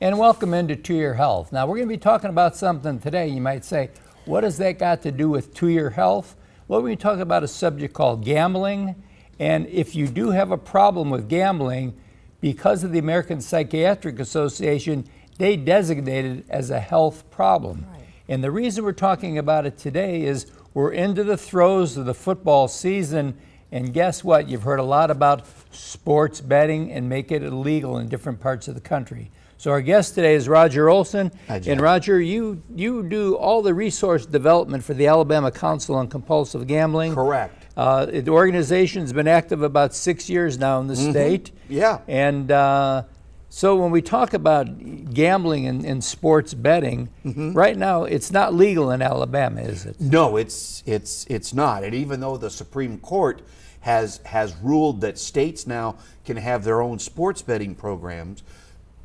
And welcome into To Your Health. Now, we're going to be talking about something today. You might say, what has that got to do with To Your Health? Well, we're going to talk about a subject called gambling. And if you do have a problem with gambling, because of the American Psychiatric Association, they designate it as a health problem. Right. And the reason we're talking about it today is we're into the throes of the football season. And guess what? You've heard a lot about sports betting and make it illegal in different parts of the country. So our guest today is Roger Olsen. Hi, Jeff. And Roger, you do all the resource development for the Alabama Council on Compulsive Gambling. Correct. The organization's been active about 6 years now in the state. Yeah. And so when we talk about gambling and sports betting, right now it's not legal in Alabama, is it? No, it's not. And even though the Supreme Court has ruled that states now can have their own sports betting programs,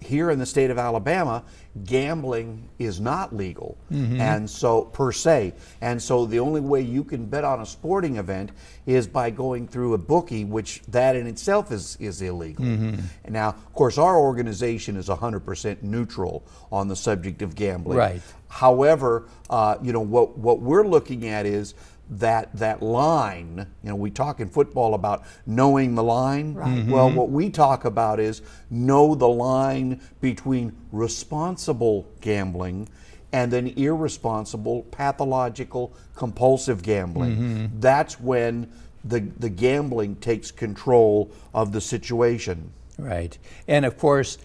here in the state of Alabama, gambling is not legal, and so per se. And so the only way you can bet on a sporting event is by going through a bookie, which that in itself is illegal. And now, of course, our organization is 100% neutral on the subject of gambling. Right. However, what we're looking at is that line. We talk in football about knowing the line. Right. Well, what we talk about is know the line between responsible gambling and then irresponsible, pathological, compulsive gambling. That's when the gambling takes control of the situation. Right. And of course,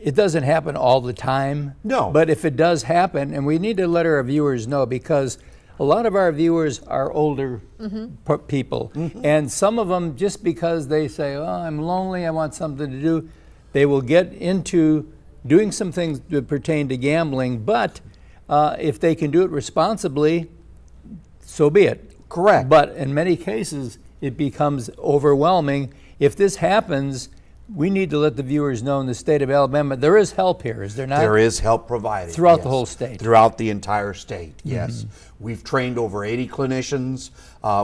it doesn't happen all the time. No. But if it does happen, and we need to let our viewers know, because a lot of our viewers are older people, and some of them, just because they say, oh, I'm lonely, I want something to do, they will get into doing some things that pertain to gambling, but if they can do it responsibly, so be it. Correct. But in many cases, it becomes overwhelming. If this happens, we need to let the viewers know in the state of Alabama, there is help here, is there not? There is help provided. Throughout the whole state? Throughout the entire state, yes. We've trained over 80 clinicians.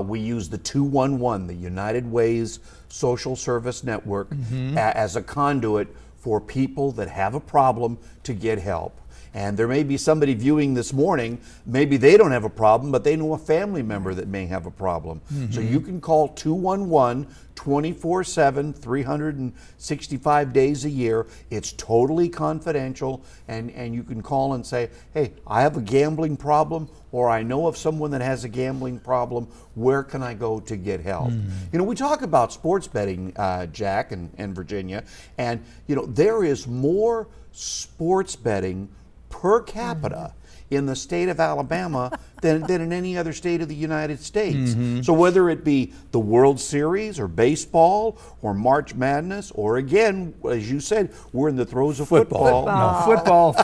We use the 211, the United Ways Social Service Network, as a conduit for people that have a problem to get help. And there may be somebody viewing this morning, maybe they don't have a problem, but they know a family member that may have a problem. So you can call 211 24/7, 365 days a year. It's totally confidential, and you can call and say, hey, I have a gambling problem, or I know of someone that has a gambling problem. Where can I go to get help? We talk about sports betting, Jack and Virginia, and there is more sports betting per capita in the state of Alabama than in any other state of the United States. So whether it be the World Series or baseball or March Madness, or again, as you said, we're in the throes of football. No, football's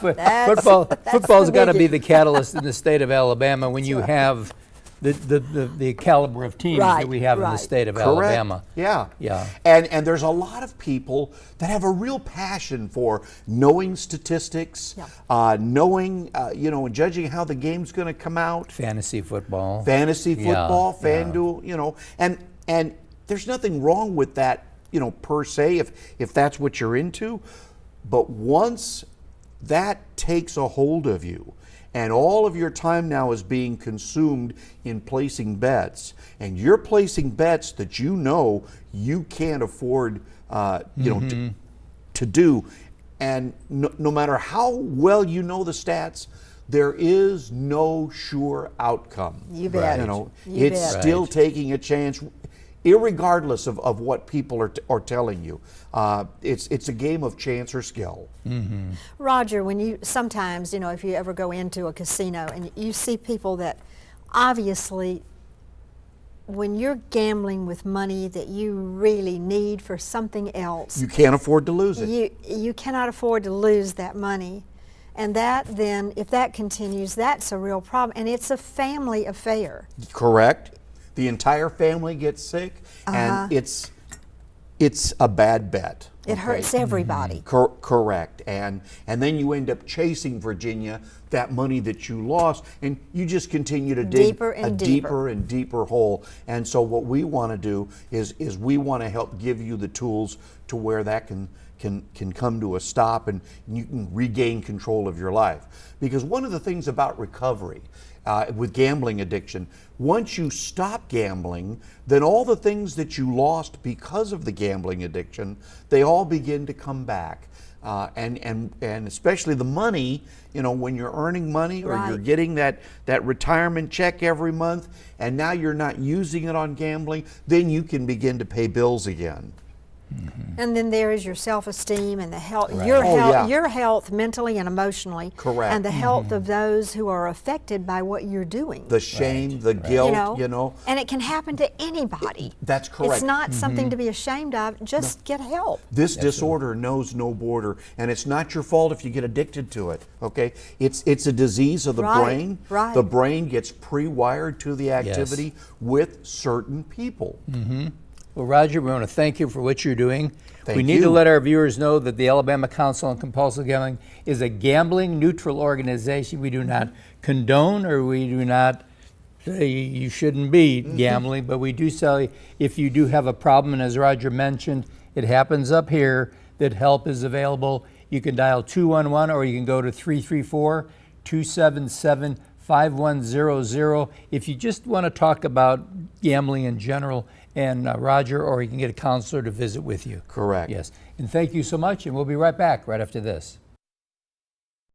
got to be the catalyst in the state of Alabama when you have the caliber of teams that we have in the state of Alabama. Yeah. Yeah. And there's a lot of people that have a real passion for knowing statistics, knowing, and judging how the game's going to come out. Fantasy football, FanDuel, and there's nothing wrong with that, per se, if that's what you're into. But once that takes a hold of you, and all of your time now is being consumed in placing bets, and you're placing bets that you can't afford, to do, and no matter how well you know the stats, there is no sure outcome. You bet. It's still taking a chance, irregardless of what people are telling you. It's a game of chance or skill. Roger, when you sometimes, if you ever go into a casino and you see people that obviously, when you're gambling with money that you really need for something else, you can't afford to lose it. You cannot afford to lose that money. And that then, if that continues, that's a real problem. And it's a family affair. Correct. The entire family gets sick, and it's a bad bet. It hurts everybody. Correct. And then you end up chasing, Virginia, that money that you lost, and you just continue to dig deeper and deeper and deeper hole. And so what we want to do is we want to help give you the tools to where that can can come to a stop, and you can regain control of your life. Because one of the things about recovery with gambling addiction, once you stop gambling, then all the things that you lost because of the gambling addiction, they all begin to come back. And especially the money, you know, when you're earning money or you're getting that retirement check every month, and now you're not using it on gambling, then you can begin to pay bills again. And then there is your self-esteem and the health, Right. your health mentally and emotionally. Correct. And the health of those who are affected by what you're doing. The shame, the guilt, you know. And it can happen to anybody. That's correct. It's not something to be ashamed of. Just get help. This disorder knows no border, and it's not your fault if you get addicted to it, okay? It's a disease of the brain. Right. The brain gets pre-wired to the activity with certain people. Well, Roger, we want to thank you for what you're doing. Thank we need you. to let our viewers know that the Alabama Council on Compulsive Gambling is a gambling neutral organization. We do not condone, or we do not say you shouldn't be gambling, but we do say if you do have a problem, and as Roger mentioned, it happens up here, that help is available. You can dial 211, or you can go to 334-277-5100 if you just want to talk about gambling in general. And Roger, or you can get a counselor to visit with you. Correct. Yes. And thank you so much, and we'll be right back right after this.